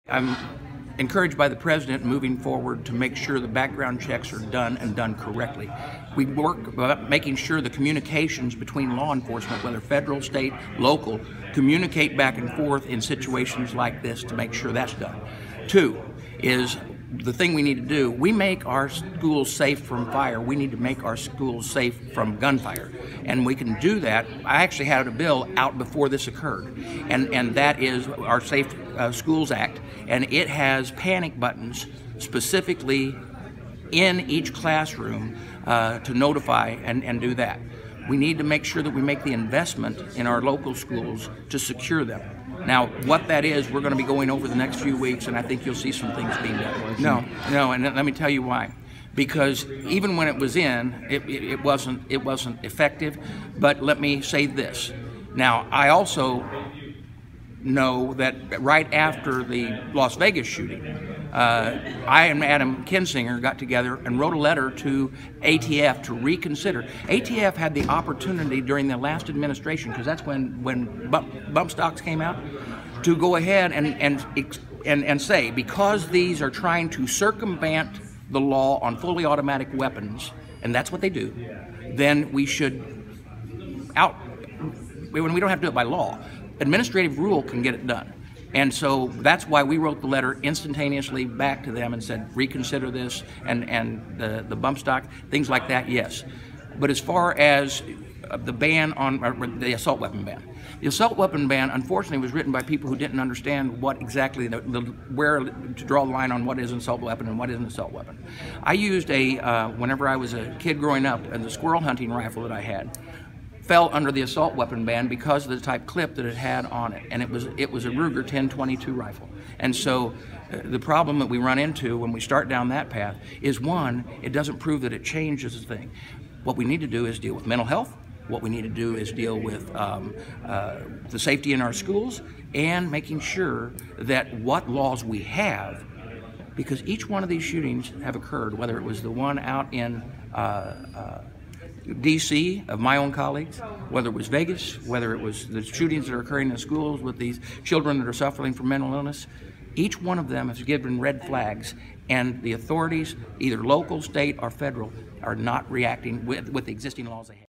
I'm encouraged by the president moving forward to make sure the background checks are done and done correctly. We work about making sure the communications between law enforcement, whether federal, state, local, communicate back and forth in situations like this to make sure that's done. Two is the thing we need to do. We make our schools safe from fire. We need to make our schools safe from gunfire. And we can do that. I actually had a bill out before this occurred. And that is our Safe Schools Act. And it has panic buttons specifically in each classroom to notify and do that. We need to make sure that we make the investment in our local schools to secure them. Now, what that is, we're going to be going over the next few weeks, and I think you'll see some things being done. No, and let me tell you why. Because even when it was in, it wasn't effective. But let me say this. Now, I also know that right after the Las Vegas shooting, I and Adam Kinsinger got together and wrote a letter to ATF to reconsider. ATF had the opportunity during the last administration, because that's when bump stocks came out, to go ahead and say, because these are trying to circumvent the law on fully automatic weapons, and that's what they do, then we should when we don't have to do it by law. Administrative rule can get it done. And so that's why we wrote the letter instantaneously back to them and said, reconsider this, and the bump stock, things like that, yes. But as far as the ban on the assault weapon ban, the assault weapon ban, unfortunately, was written by people who didn't understand what exactly where to draw the line on what is an assault weapon and what isn't an assault weapon. I used whenever I was a kid growing up, the squirrel hunting rifle that I had fell under the assault weapon ban because of the type clip that it had on it, and it was a Ruger 1022 rifle. And so the problem that we run into when we start down that path is, one, it doesn't prove that it changes the thing. What we need to do is deal with mental health. What we need to do is deal with the safety in our schools, and making sure that what laws we have, because each one of these shootings have occurred, whether it was the one out in DC of my own colleagues, whether it was Vegas, whether it was the shootings that are occurring in schools with these children that are suffering from mental illness, each one of them has given red flags, and the authorities, either local, state, or federal, are not reacting with the existing laws they have.